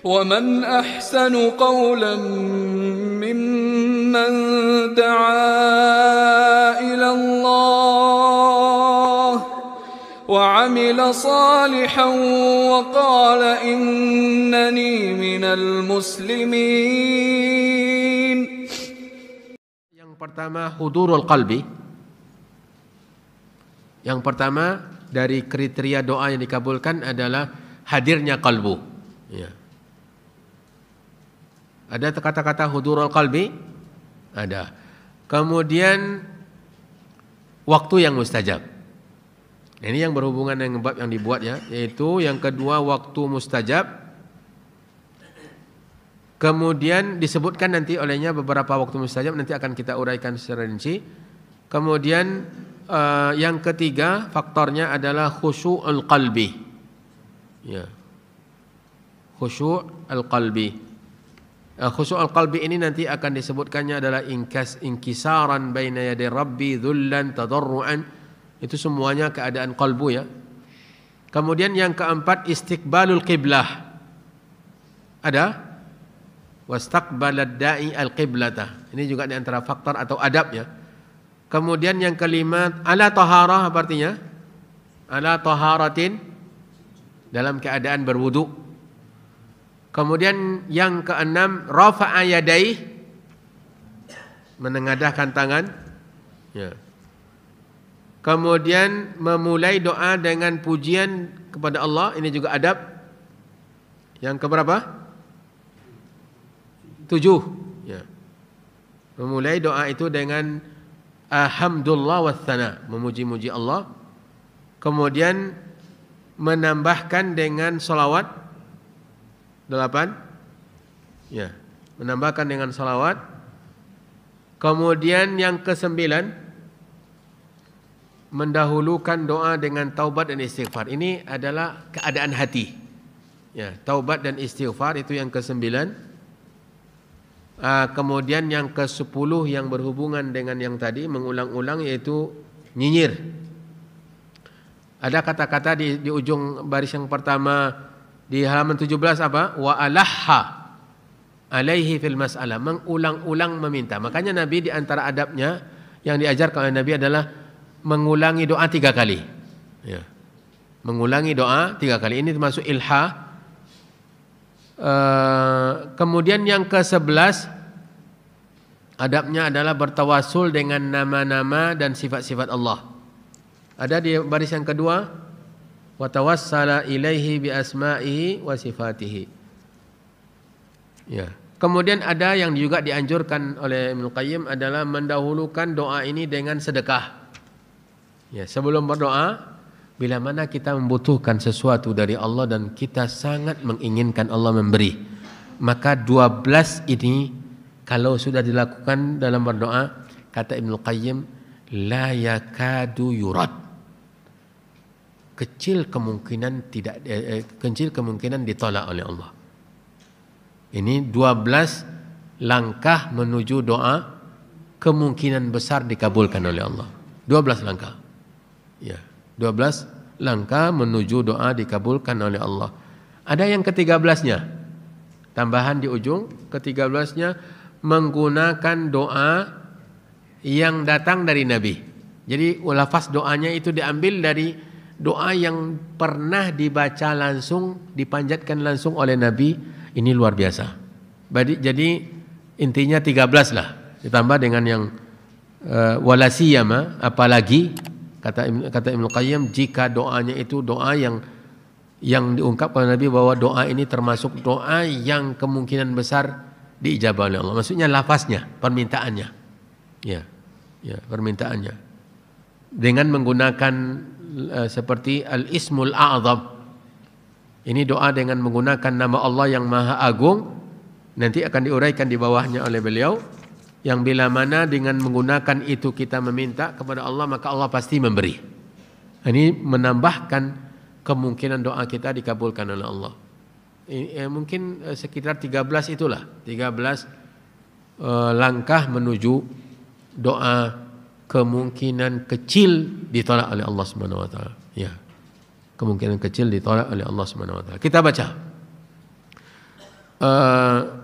ومن أحسن قولا ممن دعا إلى الله وعمل صالحا وقال إنني من المسلمين. Yang pertama hudurul qalbi. Yang pertama dari kriteria doa yang dikabulkan adalah hadirnya kalbu. Ya. Ada kata-kata hudurul qalbi? Ada. Kemudian waktu yang mustajab. Ini yang berhubungan dengan bab yang dibuat ya, yaitu yang kedua waktu mustajab. Kemudian disebutkan nanti olehnya beberapa waktu mustajab, nanti akan kita uraikan secara rinci. Kemudian yang ketiga faktornya adalah khusyu'ul qalbi. Ya. Khusyu'ul qalbi. Khusyu'ul qalbi ini nanti akan disebutkannya adalah inkisaran baina yaday rabbi dhullan tadarruan. Itu semuanya keadaan qalbu ya. Kemudian yang keempat istiqbalul qiblah. Ada wastaqbalad da'i al-qiblata. Ini juga di antara faktor atau adab ya. Kemudian yang kelima ala taharah, apa artinya? Ala taharatin, dalam keadaan berwudu. Kemudian yang keenam rafa'a yadayhi, menengadahkan tangan. Ya. Kemudian memulai doa dengan pujian kepada Allah, ini juga adab. Yang keberapa? 7. Ya. Memulai doa itu dengan alhamdulillah wa thana, memuji-muji Allah. Kemudian menambahkan dengan salawat 8. Ya, menambahkan dengan salawat. Kemudian yang ke-9 mendahulukan doa dengan taubat dan istighfar. Ini adalah keadaan hati. Ya, taubat dan istighfar itu yang ke-9. Kemudian yang ke-10 yang berhubungan dengan yang tadi, mengulang-ulang, yaitu nyinyir. Ada kata-kata di ujung baris yang pertama di halaman 17 apa? Wa alahha alaihi fil mas'alah, mengulang-ulang meminta. Makanya Nabi di antara adabnya yang diajarkan oleh Nabi adalah mengulangi doa 3 kali. Ya. Mengulangi doa 3 kali. Ini termasuk ilha. Kemudian yang ke-11 adabnya adalah bertawasul dengan nama-nama dan sifat-sifat Allah. Ada di baris yang kedua, wa tawassala ilaihi bi asma'ihi wa sifatihi. Ya. Kemudian ada yang juga dianjurkan oleh Ibnu Qayyim adalah mendahulukan doa ini dengan sedekah. Ya, sebelum berdoa, bila mana kita membutuhkan sesuatu dari Allah dan kita sangat menginginkan Allah memberi, maka 12 ini kalau sudah dilakukan dalam berdoa, kata Ibnu Qayyim, la yakadu yurad. Kecil kemungkinan ditolak oleh Allah. Ini 12 langkah menuju doa, kemungkinan besar dikabulkan oleh Allah. 12 langkah. Ya. 12 langkah menuju doa dikabulkan oleh Allah. Ada yang ke-13-nya. Tambahan di ujung, ke-13-nya menggunakan doa yang datang dari Nabi. Jadi lafaz doanya itu diambil dari doa yang pernah dibaca langsung, dipanjatkan langsung oleh Nabi. Ini luar biasa. Jadi intinya 13 lah. Ditambah dengan yang walasiyama, apalagi kata Ibnu Qayyim, jika doanya itu doa yang diungkap oleh Nabi bahwa doa ini termasuk doa yang kemungkinan besar diijabah oleh Allah. Maksudnya lafaznya, permintaannya. Ya, permintaannya. Dengan menggunakan seperti al-ismul a'zam. Ini doa dengan menggunakan nama Allah yang Maha Agung. Nanti akan diuraikan di bawahnya oleh beliau. Yang bila mana dengan menggunakan itu kita meminta kepada Allah, maka Allah pasti memberi. Ini menambahkan kemungkinan doa kita dikabulkan oleh Allah. Mungkin sekitar 13 itulah, 13 langkah menuju doa kemungkinan kecil ditolak oleh Allah Subhanahu wa taala. Ya. Kemungkinan kecil ditolak oleh Allah Subhanahu wa taala. Kita baca.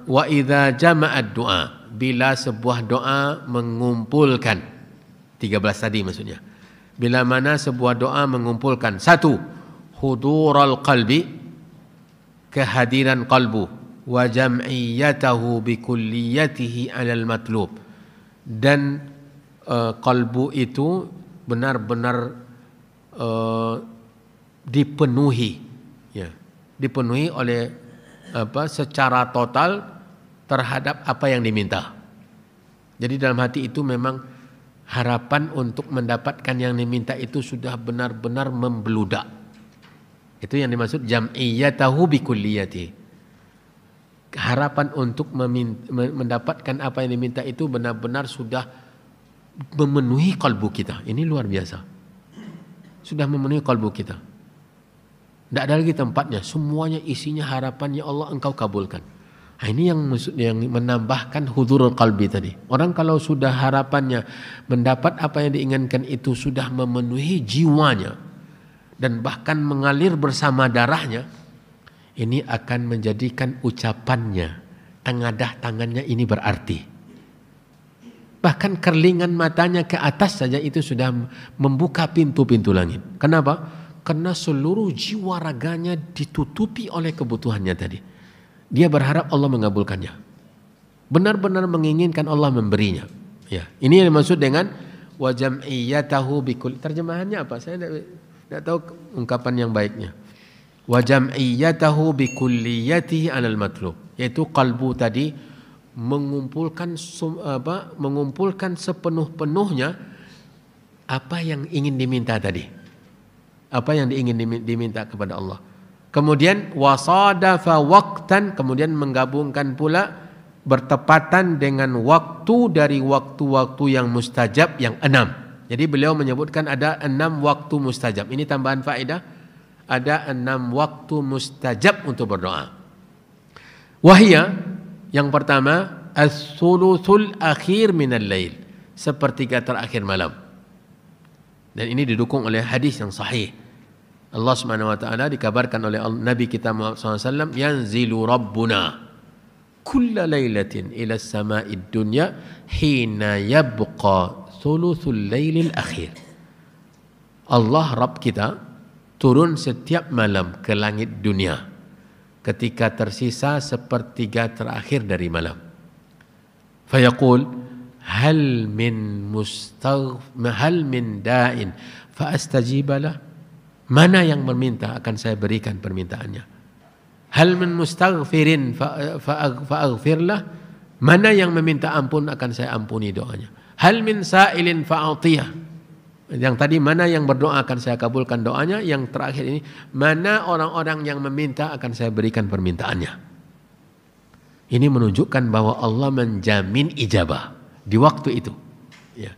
wa idza jama'ad du'a, bila sebuah doa mengumpulkan 13 tadi maksudnya. Bila mana sebuah doa mengumpulkan satu, hudural qalbi, kehadiran qalbu, wa jam'iyatahu bi kulliyatihi 'alal matlub, dan qalbu itu benar-benar dipenuhi, ya, dipenuhi oleh secara total terhadap apa yang diminta. Jadi dalam hati itu memang harapan untuk mendapatkan yang diminta itu sudah benar-benar membeludak. Itu yang dimaksud jam'iyatahu bi kulliyati. Harapan untuk mendapatkan apa yang diminta itu benar-benar sudah memenuhi kalbu kita. Ini luar biasa. Sudah memenuhi kalbu kita. Tidak ada lagi tempatnya. Semuanya isinya harapan, ya Allah engkau kabulkan. Nah, ini yang menambahkan hudurul qalbi tadi. Orang kalau sudah harapannya mendapat apa yang diinginkan itu sudah memenuhi jiwanya dan bahkan mengalir bersama darahnya, ini akan menjadikan ucapannya, tengadah tangannya ini berarti. Bahkan kerlingan matanya ke atas saja itu sudah membuka pintu-pintu langit. Kenapa? Karena seluruh jiwa raganya ditutupi oleh kebutuhannya tadi. Dia berharap Allah mengabulkannya. Benar-benar menginginkan Allah memberinya. Ya, ini yang dimaksud dengan wa jam'iyatahu bikul. Terjemahannya apa? Saya tidak tahu ungkapan yang baiknya. Wa jam'iyatahu bikulliyatihi 'alal matlub. Yaitu kalbu tadi mengumpulkan sepenuh-penuhnya apa yang ingin diminta tadi. Apa yang ingin diminta kepada Allah. Kemudian wasadafa waqtan, kemudian menggabungkan pula bertepatan dengan waktu dari waktu-waktu yang mustajab yang 6. Jadi beliau menyebutkan ada 6 waktu mustajab. Ini tambahan faedah. Ada 6 waktu mustajab untuk berdoa. Wahia, yang pertama, as-sulusul akhir minal lail, sepertiga terakhir malam. Dan ini didukung oleh hadis yang sahih. Allah Subhanahu wa taala dikabarkan oleh Nabi kita Muhammad SAW, yanzilu rabbuna kulla lailatin ila as-sama'id dunya hina yabqa thuluthul lailil akhir. Allah Rabb kita turun setiap malam ke langit dunia ketika tersisa sepertiga terakhir dari malam. Fayaqul hal min da'in fa astajibalah. Mana yang meminta akan saya berikan permintaannya. Hal min mustaghfirin fa aghfirlah. Mana yang meminta ampun akan saya ampuni doanya. Hal min sa'ilin fa a'tiyah. Yang tadi mana yang berdoa akan saya kabulkan doanya. Yang terakhir ini mana orang-orang yang meminta akan saya berikan permintaannya. Ini menunjukkan bahwa Allah menjamin ijabah di waktu itu. Ya.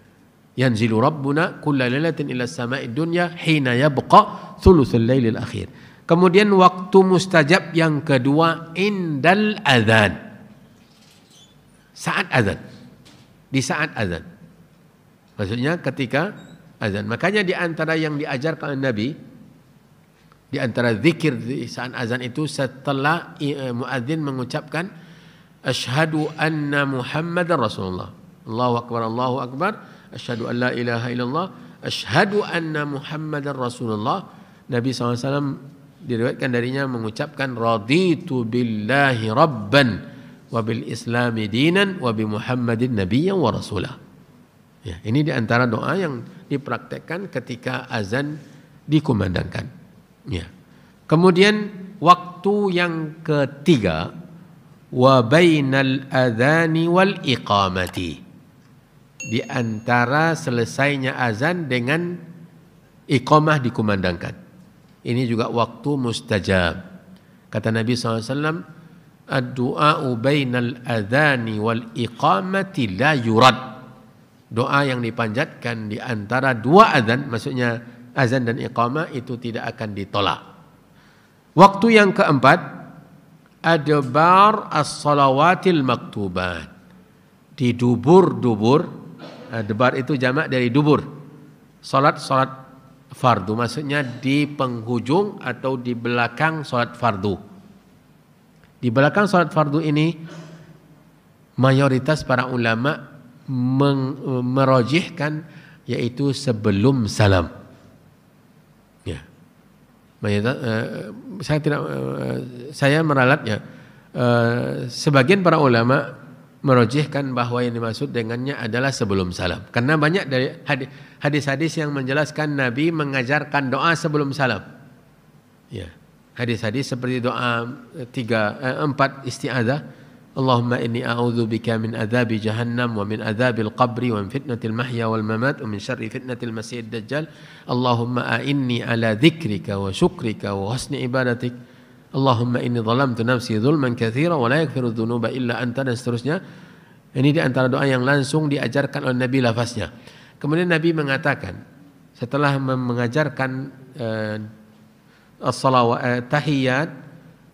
Yanzilu rabbuna kulla lailatin ila as-sama'id dunya hina yabqa thuluthul lailil akhir. Kemudian waktu mustajab yang kedua indal adzan. Saat azan. Di saat azan. Maksudnya ketika azan. Makanya di antara yang diajarkan Nabi, di antara zikir di saat azan itu setelah muadzin mengucapkan asyhadu anna Muhammadar Rasulullah. Allahu akbar, Allahu akbar. Asyhadu an la ilaha illallah. Asyhadu anna Muhammadar Rasulullah. Nabi SAW diriwayatkan darinya mengucapkan raditu billahi rabban wa bil islami dinan wa bi Muhammadin nabiyyan wa rasulah. Ya, ini di antara doa yang dipraktekkan ketika azan dikumandangkan. Ya. Kemudian waktu yang ketiga wa bainal adzani wal iqamati. Di antara selesainya azan dengan iqamah dikumandangkan. Ini juga waktu mustajab. Kata Nabi SAW, ad-du'a'u bainal adzani wal iqamati la yurad. Doa yang dipanjatkan di antara dua azan, maksudnya azan dan iqamah, itu tidak akan ditolak. Waktu yang keempat, adbar as-salawatil maktubat. Di dubur-dubur, adbar itu jamak dari dubur. Salat fardu, maksudnya di penghujung atau di belakang salat fardu. Di belakang salat fardu ini mayoritas para ulama merojihkan yaitu sebelum salam. Ya. Mayoritas, saya meralatnya. Sebagian para ulama merojihkan bahwa yang dimaksud dengannya adalah sebelum salam. Karena banyak dari hadis-hadis yang menjelaskan Nabi mengajarkan doa sebelum salam. Ya. Hadis-hadis seperti doa 4 isti'adzah. Allahumma inni a'udzubika min adzabi jahannam wa min adzabil qabri wa min fitnatil mahya wal mamat wa min syarri fitnatil masiihid dajjal. Allahumma a'inni ala dzikrika wa syukrika wa husni ibadatik. Allahumma inni zalamtu nafsi zulman katsira wa la yaghfiru dzunuba illa anta, dan seterusnya. Ini di antara doa yang langsung diajarkan oleh Nabi lafaznya. Kemudian Nabi mengatakan setelah mengajarkan as-salawat, tahiyat,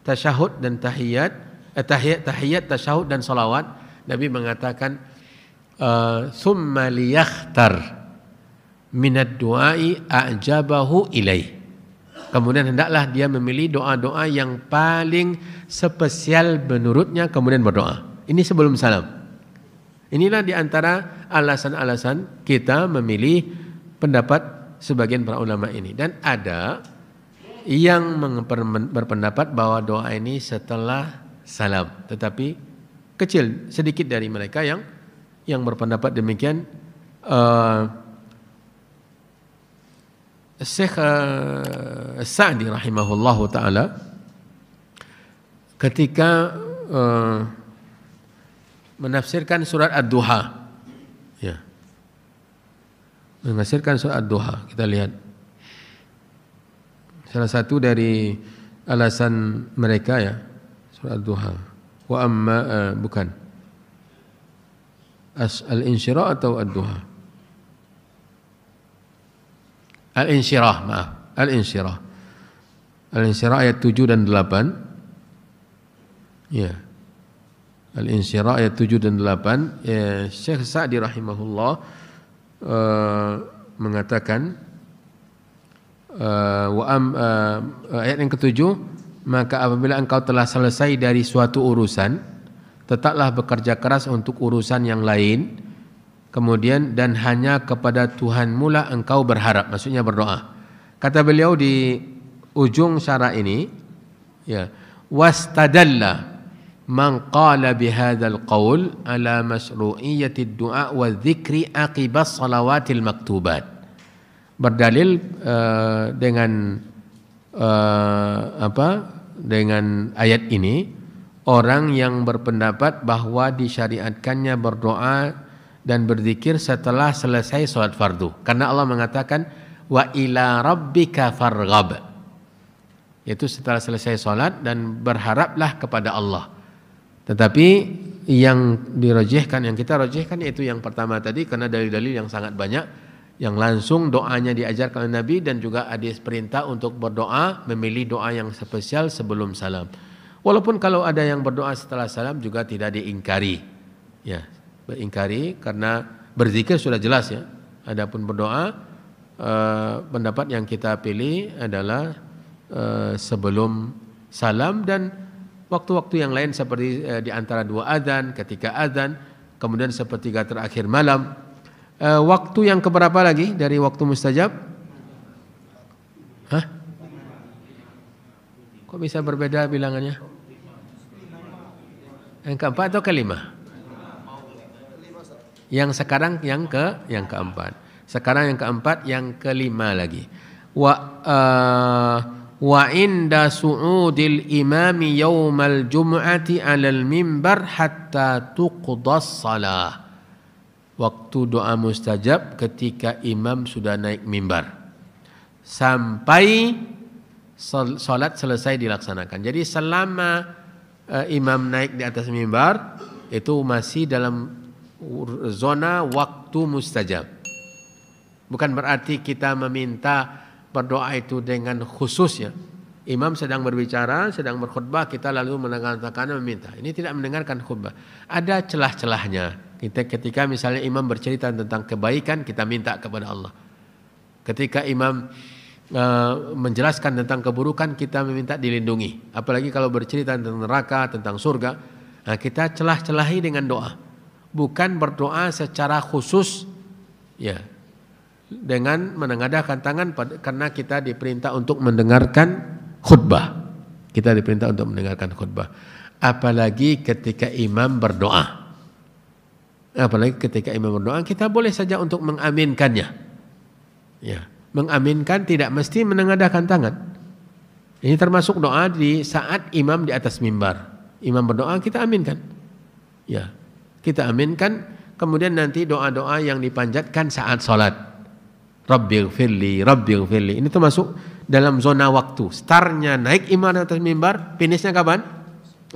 tasyahud dan tahiyat, tasyahud dan salawat, Nabi mengatakan summa liyakhtar minad du'ai a'jabahu ilaih. Kemudian hendaklah dia memilih doa-doa yang paling spesial menurutnya kemudian berdoa. Ini sebelum salam. Inilah di antara alasan-alasan kita memilih pendapat sebagian para ulama ini. Dan ada yang berpendapat bahwa doa ini setelah salam, tetapi kecil sedikit dari mereka yang berpendapat demikian. Syekh Sa'di rahimahullahu taala ketika menafsirkan surat Ad-Duha, ya, menafsirkan surat Ad-Duha, kita lihat salah satu dari alasan mereka, ya, surat Ad-Duha. Wa amma bukan Al-Insyirah atau Ad-Duha? Al-Insyirah, maaf, Al-Insyirah. Al-Insyirah ayat 7 dan 8. Ya. Al-Insyirah ayat 7 dan 8. Syekh Sa'di rahimahullah mengatakan ayat yang ketujuh, maka apabila engkau telah selesai dari suatu urusan, tetaplah bekerja keras untuk urusan yang lain, kemudian dan hanya kepada Tuhanmu lah engkau berharap, maksudnya berdoa. Kata beliau di ujung syarah ini, ya, wastadalla man qala bihadzal qaul ala masru'iyyati du'a wa dzikri aqibas salawatil maktubat. Berdalil dengan dengan ayat ini, orang yang berpendapat bahwa disyariatkannya berdoa dan berzikir setelah selesai salat fardu, karena Allah mengatakan wa ila rabbika farghab, yaitu setelah selesai salat dan berharaplah kepada Allah. Tetapi yang dirajihkan, yang kita rajihkan yaitu yang pertama tadi, karena dalil-dalil yang sangat banyak yang langsung doanya diajarkan oleh Nabi, dan juga hadis perintah untuk berdoa, memilih doa yang spesial sebelum salam. Walaupun kalau ada yang berdoa setelah salam juga tidak diingkari, ya, beringkari karena berzikir sudah jelas, ya. Adapun berdoa, pendapat yang kita pilih adalah sebelum salam, dan waktu-waktu yang lain seperti di antara dua adzan, ketika adzan, kemudian sepertiga terakhir malam. Waktu yang keberapa lagi dari waktu mustajab? Hah? Kok bisa berbeda bilangannya? Yang keempat atau kelima? Yang sekarang yang keempat. Sekarang yang keempat, yang kelima lagi. Wa inda su'udil imami yaumal jum'ati 'alal mimbar hatta tuqdas salah. Waktu doa mustajab ketika imam sudah naik mimbar sampai salat selesai dilaksanakan. Jadi selama imam naik di atas mimbar itu masih dalam zona waktu mustajab. Bukan berarti kita meminta berdoa itu dengan khusus, ya. Imam sedang berbicara, sedang berkhutbah, kita lalu mengatakan meminta. Ini tidak mendengarkan khutbah. Ada celah-celahnya. Ketika misalnya imam bercerita tentang kebaikan, kita minta kepada Allah. Ketika imam menjelaskan tentang keburukan, kita meminta dilindungi. Apalagi kalau bercerita tentang neraka, tentang surga, kita celah-celahi dengan doa. Bukan berdoa secara khusus, ya, dengan menengadahkan tangan, karena kita diperintah untuk mendengarkan khutbah. Kita diperintah untuk mendengarkan khutbah. Apalagi ketika imam berdoa. Apalagi ketika imam berdoa, kita boleh saja untuk mengaminkannya. Ya. Mengaminkan tidak mesti menengadahkan tangan. Ini termasuk doa di saat imam di atas mimbar. Imam berdoa, kita aminkan. Ya, kita aminkan. Kemudian nanti doa-doa yang dipanjatkan saat sholat. Rabbighfirli, Rabbighfirli. Ini termasuk dalam zona waktu. Startnya naik imam di atas mimbar, finishnya kapan?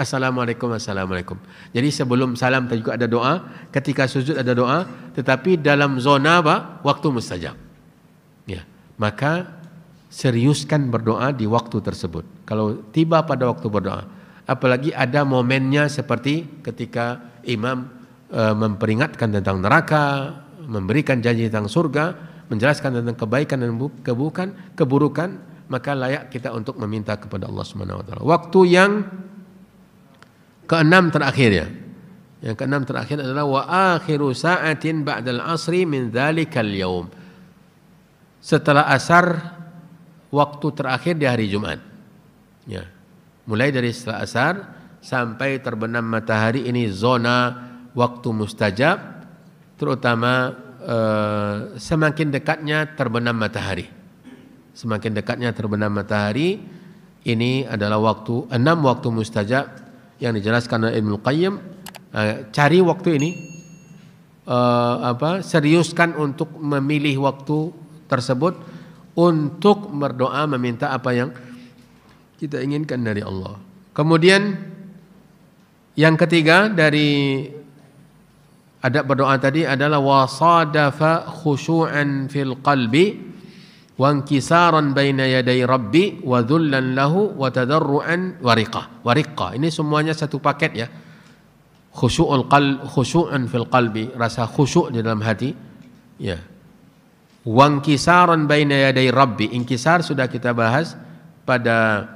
Assalamualaikum, assalamualaikum. Jadi sebelum salam juga ada doa, ketika sujud ada doa, tetapi dalam zona apa? Waktu mustajab. Ya, maka seriuskan berdoa di waktu tersebut. Kalau tiba pada waktu berdoa, apalagi ada momennya seperti ketika imam memperingatkan tentang neraka, memberikan janji tentang surga, menjelaskan tentang kebaikan dan keburukan, maka layak kita untuk meminta kepada Allah Subhanahu wa taala. Waktu yang keenam terakhir ya. Yang keenam terakhir adalah wa akhiru sa'atin ba'dal asri min dzalikal yaum. Setelah asar, waktu terakhir di hari Jumat. Ya. Mulai dari setelah asar sampai terbenam matahari, ini zona waktu mustajab, terutama semakin dekatnya terbenam matahari. Semakin dekatnya terbenam matahari, ini adalah waktu 6 waktu mustajab yang dijelaskan oleh Ibnu Qayyim. Cari waktu ini, seriuskan untuk memilih waktu tersebut untuk berdoa, meminta apa yang kita inginkan dari Allah. Kemudian yang ketiga dari adab berdoa tadi adalah wasadafa khusyu'an fil qalbi wa inkisaran baina yaday rabbi wa dhullan lahu wa tadarruan wa riqah. Ini semuanya satu paket ya. Khusyu'an fil qalbi, rasa khusyuk di dalam hati, ya. Wangkisaran baina yaday rabbi. Inkisar sudah kita bahas pada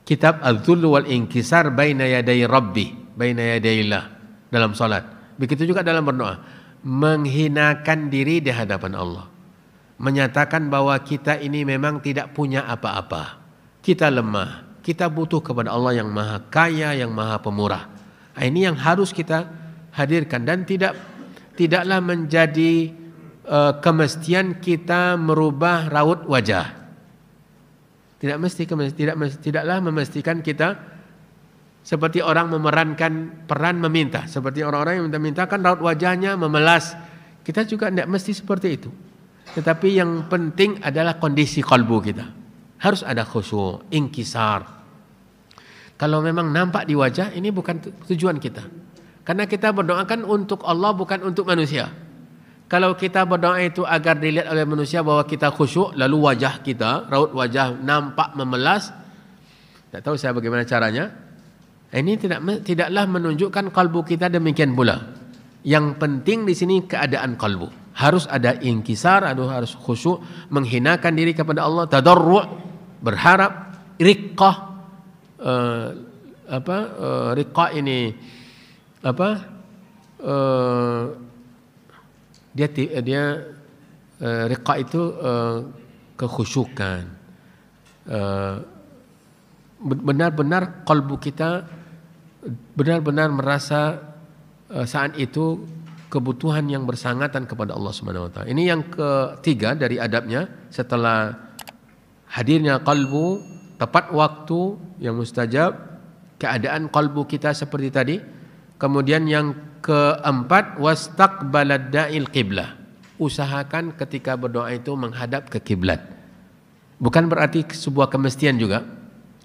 kitab Al-Dhull wal Inkisar baina yaday rabbi, baina yadayillah dalam salat. Begitu juga dalam berdoa, menghinakan diri di hadapan Allah. Menyatakan bahwa kita ini memang tidak punya apa-apa. Kita lemah, kita butuh kepada Allah yang Maha Kaya, yang Maha Pemurah. Ini yang harus kita hadirkan, dan tidaklah menjadi kemestian kita merubah raut wajah. Tidaklah memastikan kita seperti orang memerankan peran meminta. Seperti orang-orang yang minta-minta kan raut wajahnya memelas. Kita juga tidak mesti seperti itu. Tetapi yang penting adalah kondisi kalbu kita. Harus ada khusyuk, inkisar. Kalau memang nampak di wajah, ini bukan tujuan kita. Karena kita berdoa kan untuk Allah, bukan untuk manusia. Kalau kita berdoa itu agar dilihat oleh manusia bahwa kita khusyuk, lalu wajah kita, raut wajah nampak memelas, tidak tahu saya bagaimana caranya. Ini tidaklah menunjukkan kalbu kita demikian pula. Yang penting di sini keadaan kalbu. Harus ada inkisar, harus khusyuk, menghinakan diri kepada Allah, tadarru', berharap, riqqah. Riqqah ini dia riqa itu kekhusyukan, benar-benar kalbu kita benar-benar merasa saat itu kebutuhan yang bersangatan kepada Allah Subhanahu wa taala. Ini yang ketiga dari adabnya setelah hadirnya kalbu, tepat waktu yang mustajab, keadaan kalbu kita seperti tadi. Kemudian yang keempat, wastaqbalad da'il qiblah. Usahakan ketika berdoa itu menghadap ke kiblat. Bukan berarti sebuah kemestian juga,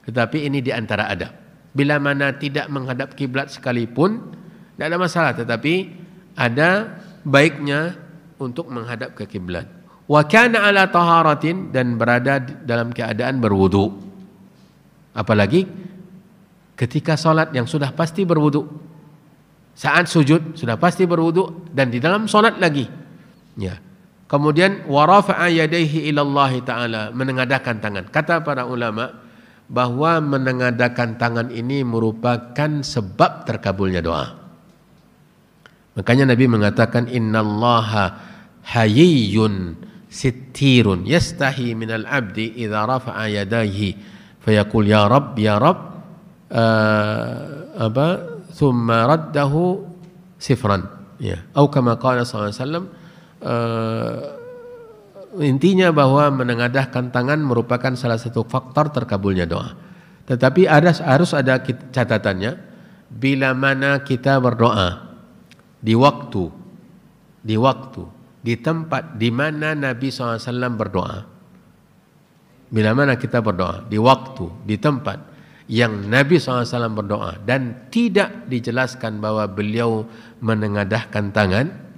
tetapi ini di antara adab. Bila mana tidak menghadap kiblat sekalipun, tidak ada masalah, tetapi ada baiknya untuk menghadap ke kiblat. Wa kana ala taharatin, dan berada dalam keadaan berwudu. Apalagi ketika salat yang sudah pasti berwudu. Saat sujud sudah pasti berwudu, dan di dalam salat lagi. Ya. Kemudian wa rafa'a yadayhi ila Allah taala, menengadahkan tangan. Kata para ulama bahwa menengadahkan tangan ini merupakan sebab terkabulnya doa. Makanya Nabi mengatakan innallaha hayyun sittirun yastahi minal abdi idza rafa'a yadayhi fayaqul ya Rabb thumma raddahu sifran, ya, atau kama qala sallallahu alaihi wasallam. Intinya bahwa menengadahkan tangan merupakan salah satu faktor terkabulnya doa. Tetapi harus ada catatannya, bila mana kita berdoa di waktu, di tempat di mana Nabi SAW berdoa. Bila mana kita berdoa di waktu, di tempat yang Nabi SAW berdoa dan tidak dijelaskan bahwa beliau menengadahkan tangan,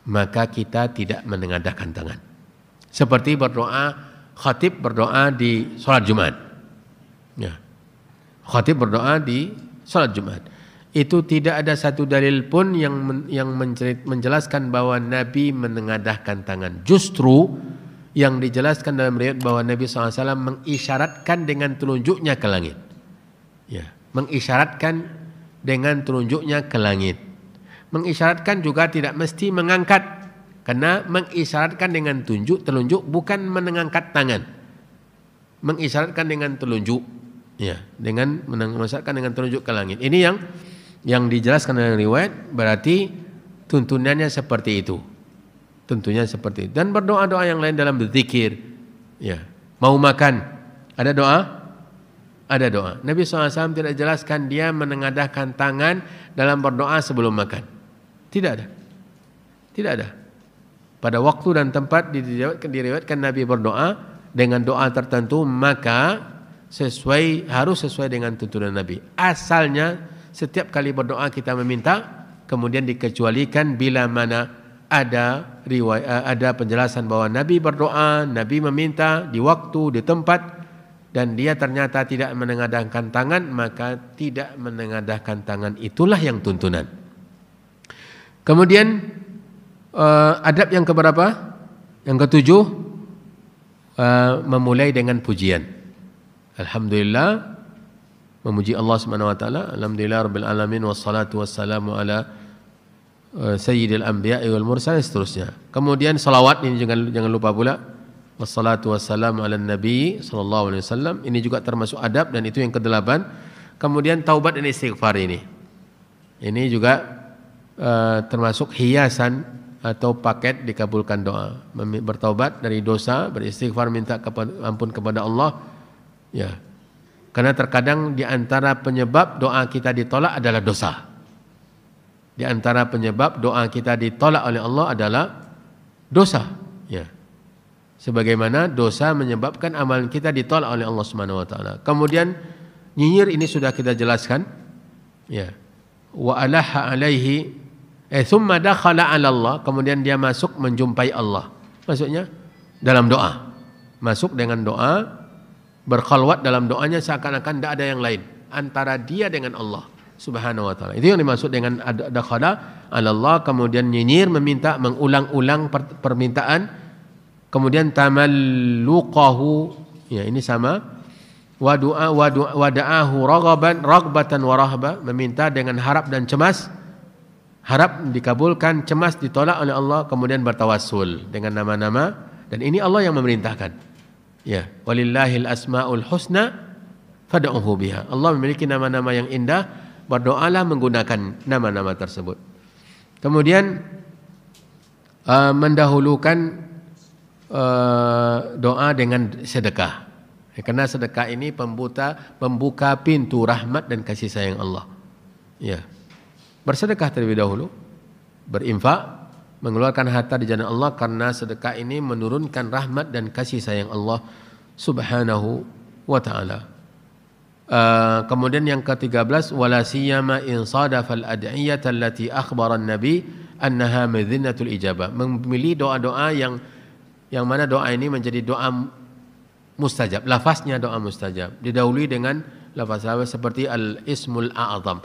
maka kita tidak menengadahkan tangan. Seperti berdoa, khatib berdoa di sholat Jumat. Ya. Khatib berdoa di sholat Jumat. Itu tidak ada satu dalil pun yang menjelaskan bahwa Nabi menengadahkan tangan. Justru yang dijelaskan dalam riwayat bahwa Nabi SAW mengisyaratkan dengan telunjuknya ke langit. Ya. Mengisyaratkan dengan telunjuknya ke langit. Mengisyaratkan juga tidak mesti mengangkat, karena mengisyaratkan dengan telunjuk bukan mengangkat tangan. Mengisyaratkan dengan telunjuk, ya, dengan mengisyaratkan dengan telunjuk ke langit. Ini yang dijelaskan dalam riwayat, berarti tuntunannya seperti itu. Tentunya seperti itu. Dan berdoa-doa yang lain dalam berzikir, ya. Mau makan, ada doa? Ada doa. Nabi SAW tidak jelaskan dia menengadahkan tangan dalam berdoa sebelum makan. Tidak ada. Tidak ada. Pada waktu dan tempat diriwayatkan Nabi berdoa dengan doa tertentu, maka harus sesuai dengan tuntunan Nabi. Asalnya setiap kali berdoa kita meminta, kemudian dikecualikan bila mana ada penjelasan bahwa Nabi berdoa, Nabi meminta di waktu, di tempat, dan dia ternyata tidak menengadahkan tangan, maka tidak menengadahkan tangan, itulah yang tuntunan. Kemudian adab yang keberapa? Yang ketujuh, memulai dengan pujian. Alhamdulillah, memuji Allah Subhanahu wa taala. Alhamdulillah rabbil alamin wassalatu wassalamu ala sayyidil anbiya'i wal mursalin, seterusnya. Kemudian salawat ini jangan lupa pula. Wassalatu wassalamu ala nabi sallallahu alaihi wasallam. Ini juga termasuk adab dan itu yang ke-8. Kemudian taubat dan istighfar ini. Ini juga termasuk hiasan atau paket dikabulkan doa. Bertaubat dari dosa, beristighfar, minta ampun kepada Allah, ya. Karena terkadang di antara penyebab doa kita ditolak adalah dosa. Di antara penyebab doa kita ditolak oleh Allah adalah dosa, ya. Sebagaimana dosa menyebabkan amalan kita ditolak oleh Allah Subhanahu wa taala. Kemudian nyinyir ini sudah kita jelaskan, ya. Wa alaha alaihi thumma dakhala ala Allah, kemudian dia masuk menjumpai Allah. Maksudnya dalam doa. Masuk dengan doa, berkhalwat dalam doanya seakan-akan tidak ada yang lain antara dia dengan Allah Subhanahu wa taala. Itu yang dimaksud dengan dakhala ala Allah. Kemudian nyinyir, meminta, mengulang-ulang permintaan. Kemudian tamalluqahu, ya ini sama. Wada'ahu raghbatan wa rahba, meminta dengan harap dan cemas. Harap dikabulkan, cemas ditolak oleh Allah, kemudian bertawassul dengan nama-nama, dan ini Allah yang memerintahkan. Ya, walillahil asmaul husna fad'uhu biha. Allah memiliki nama-nama yang indah, berdoalah menggunakan nama-nama tersebut. Kemudian mendahulukan doa dengan sedekah. Karena sedekah ini pembuka pintu rahmat dan kasih sayang Allah. Ya. Bersedekah terlebih dahulu, berinfak, mengeluarkan harta di jalan Allah, karena sedekah ini menurunkan rahmat dan kasih sayang Allah Subhanahu wa taala. Kemudian yang ke-13, wala siyama in sadafal ad'iyata allati akhbara an-nabi annaha madhinatul ijabah. Memilih doa-doa yang mana doa ini menjadi doa mustajab, lafaznya doa mustajab, didahului dengan lafaz seperti al-ismul a'zam.